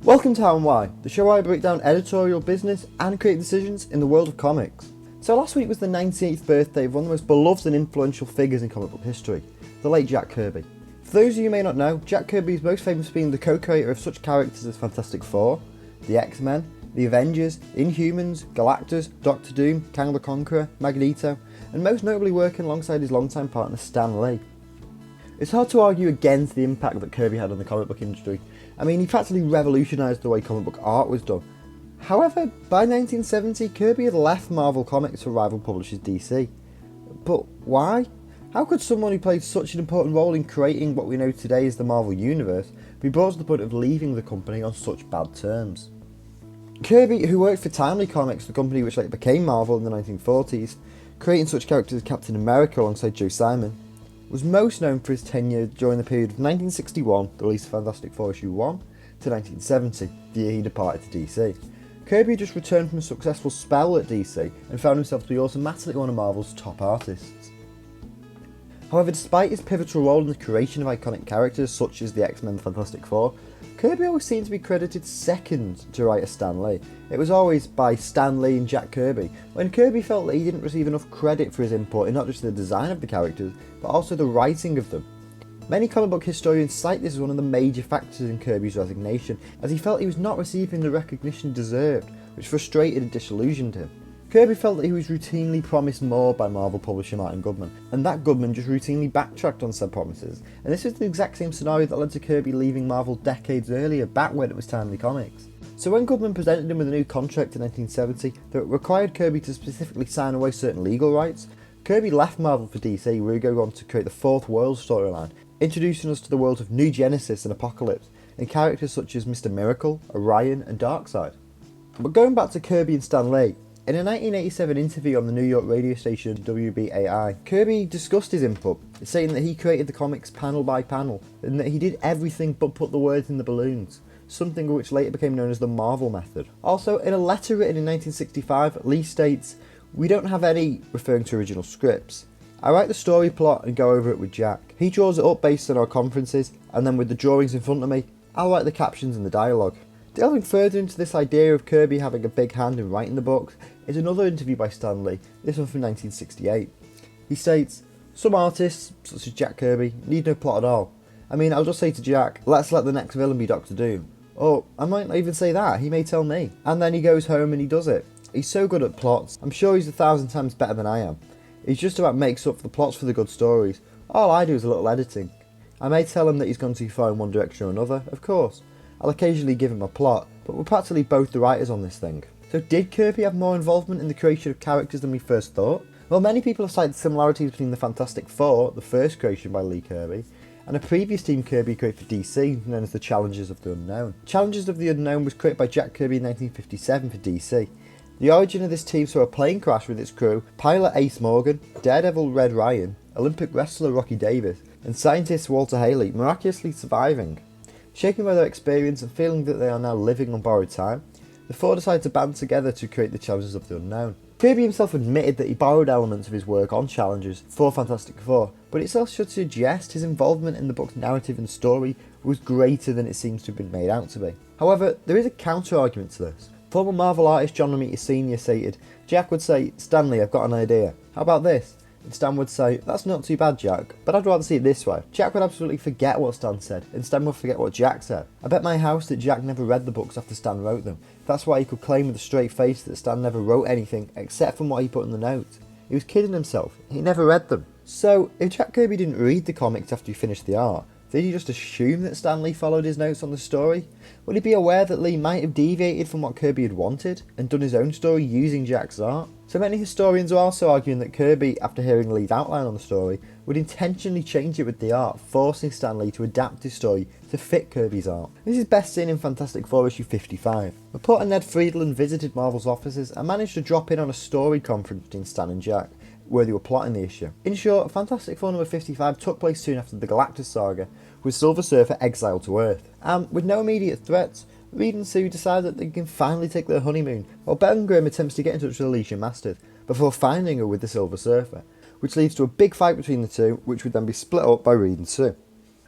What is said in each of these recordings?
Welcome to How and Why, the show where I break down editorial, business and creative decisions in the world of comics. So last week was the 98th birthday of one of the most beloved and influential figures in comic book history, the late Jack Kirby. For those of you who may not know, Jack Kirby is most famous for being the co-creator of such characters as Fantastic Four, the X-Men, the Avengers, Inhumans, Galactus, Doctor Doom, Kang the Conqueror, Magneto, and most notably working alongside his longtime partner Stan Lee. It's hard to argue against the impact that Kirby had on the comic book industry. I mean, he practically revolutionised the way comic book art was done. However, by 1970, Kirby had left Marvel Comics for rival publishers DC. But why? How could someone who played such an important role in creating what we know today as the Marvel Universe be brought to the point of leaving the company on such bad terms? Kirby, who worked for Timely Comics, the company which later became Marvel in the 1940s, creating such characters as Captain America alongside Joe Simon, was most known for his tenure during the period of 1961, the release of Fantastic Four issue 1, to 1970, the year he departed to DC. Kirby just returned from a successful spell at DC and found himself to be automatically one of Marvel's top artists. However, despite his pivotal role in the creation of iconic characters such as the X-Men and Fantastic Four, Kirby always seemed to be credited second to writer Stan Lee. It was always by Stan Lee and Jack Kirby, when Kirby felt that he didn't receive enough credit for his input in not just the design of the characters, but also the writing of them. Many comic book historians cite this as one of the major factors in Kirby's resignation, as he felt he was not receiving the recognition he deserved, which frustrated and disillusioned him. Kirby felt that he was routinely promised more by Marvel publisher Martin Goodman, and that Goodman just routinely backtracked on said promises, and this was the exact same scenario that led to Kirby leaving Marvel decades earlier, back when it was Timely Comics. So when Goodman presented him with a new contract in 1970 that required Kirby to specifically sign away certain legal rights, Kirby left Marvel for DC, where he would go on to create the Fourth World storyline, introducing us to the worlds of New Genesis and Apocalypse, and characters such as Mr. Miracle, Orion and Darkseid. But going back to Kirby and Stan Lee, in a 1987 interview on the New York radio station WBAI, Kirby discussed his input, saying that he created the comics panel by panel, and that he did everything but put the words in the balloons, something which later became known as the Marvel method. Also, in a letter written in 1965, Lee states, "We don't have any," referring to original scripts. "I write the story plot and go over it with Jack. He draws it up based on our conferences, and then with the drawings in front of me, I'll write the captions and the dialogue." Delving further into this idea of Kirby having a big hand in writing the books is another interview by Stan Lee, this one from 1968. He states, "Some artists, such as Jack Kirby, need no plot at all. I mean, I'll just say to Jack, let's let the next villain be Doctor Doom. Or I might not even say that, he may tell me. And then he goes home and he does it. He's so good at plots, I'm sure he's 1,000 times better than I am. He's just about makes up for the plots for the good stories. All I do is a little editing. I may tell him that he's gone too far in one direction or another, of course. I'll occasionally give him a plot, but we're practically both the writers on this thing." So did Kirby have more involvement in the creation of characters than we first thought? Well, many people have cited similarities between the Fantastic Four, the first creation by Lee Kirby, and a previous team Kirby created for DC, known as the Challengers of the Unknown. Challengers of the Unknown was created by Jack Kirby in 1957 for DC. The origin of this team saw a plane crash with its crew, pilot Ace Morgan, Daredevil Red Ryan, Olympic wrestler Rocky Davis, and scientist Walter Haley miraculously surviving. Shaken by their experience and feeling that they are now living on borrowed time, the four decided to band together to create the Challengers of the Unknown. Kirby himself admitted that he borrowed elements of his work on Challengers for Fantastic Four, but it still should suggest his involvement in the book's narrative and story was greater than it seems to have been made out to be. However, there is a counter-argument to this. Former Marvel artist John Romita Sr. stated, "Jack would say, 'Stanley, I've got an idea. How about this?' And Stan would say, 'That's not too bad, Jack, but I'd rather see it this way.' Jack would absolutely forget what Stan said, and Stan would forget what Jack said. I bet my house that Jack never read the books after Stan wrote them. That's why he could claim with a straight face that Stan never wrote anything except from what he put in the notes. He was kidding himself, he never read them." So, if Jack Kirby didn't read the comics after he finished the art, did he just assume that Stan Lee followed his notes on the story? Would he be aware that Lee might have deviated from what Kirby had wanted, and done his own story using Jack's art? So many historians are also arguing that Kirby, after hearing Lee's outline on the story, would intentionally change it with the art, forcing Stan Lee to adapt his story to fit Kirby's art. This is best seen in Fantastic Four issue 55. Reporter Ned Friedland visited Marvel's offices and managed to drop in on a story conference between Stan and Jack, where they were plotting the issue. In short, Fantastic Four number 55 took place soon after the Galactus saga, with Silver Surfer exiled to Earth. And with no immediate threats, Reed and Sue decide that they can finally take their honeymoon, while Ben Grimm attempts to get in touch with Alicia Masters, before finding her with the Silver Surfer, which leads to a big fight between the two, which would then be split up by Reed and Sue.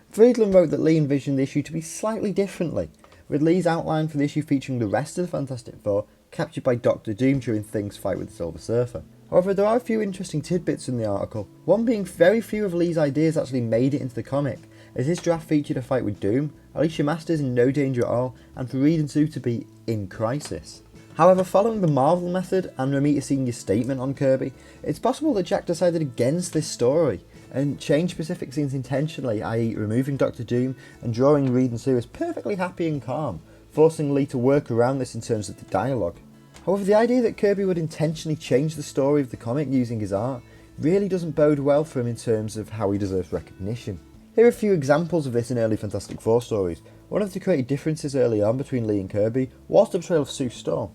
Friedland wrote that Lee envisioned the issue to be slightly differently, with Lee's outline for the issue featuring the rest of the Fantastic Four captured by Doctor Doom during Thing's fight with the Silver Surfer. However, there are a few interesting tidbits in the article, one being very few of Lee's ideas actually made it into the comic, as his draft featured a fight with Doom, Alicia Masters in no danger at all, and for Reed and Sue to be in crisis. However, following the Marvel method and Romita Sr.'s statement on Kirby, it's possible that Jack decided against this story and changed specific scenes intentionally, i.e. removing Doctor Doom and drawing Reed and Sue as perfectly happy and calm, forcing Lee to work around this in terms of the dialogue. However, the idea that Kirby would intentionally change the story of the comic using his art really doesn't bode well for him in terms of how he deserves recognition. Here are a few examples of this in early Fantastic Four stories. One of the creative differences early on between Lee and Kirby was the portrayal of Sue Storm.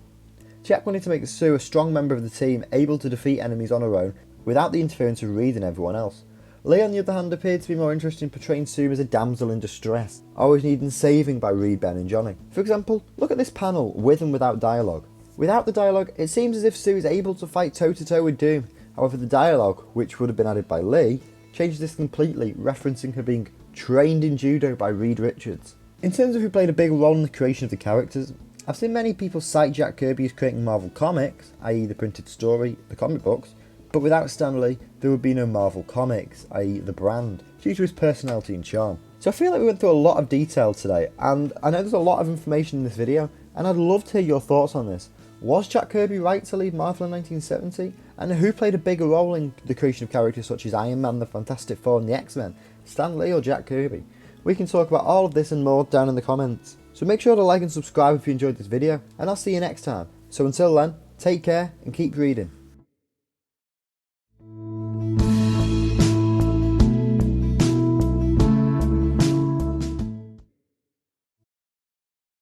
Jack wanted to make Sue a strong member of the team, able to defeat enemies on her own without the interference of Reed and everyone else. Lee, on the other hand, appeared to be more interested in portraying Sue as a damsel in distress, always needing saving by Reed, Ben and Johnny. For example, look at this panel with and without dialogue. Without the dialogue, it seems as if Sue is able to fight toe-to-toe with Doom. However, the dialogue, which would have been added by Lee, changes this completely, referencing her being trained in judo by Reed Richards. In terms of who played a big role in the creation of the characters, I've seen many people cite Jack Kirby as creating Marvel Comics, i.e. the printed story, the comic books, but without Stan Lee, there would be no Marvel Comics, i.e. the brand, due to his personality and charm. So I feel like we went through a lot of detail today, and I know there's a lot of information in this video, and I'd love to hear your thoughts on this. Was Jack Kirby right to leave Marvel in 1970? And who played a bigger role in the creation of characters such as Iron Man, the Fantastic Four and the X-Men? Stan Lee or Jack Kirby? We can talk about all of this and more down in the comments. So make sure to like and subscribe if you enjoyed this video, and I'll see you next time. So until then, take care and keep reading.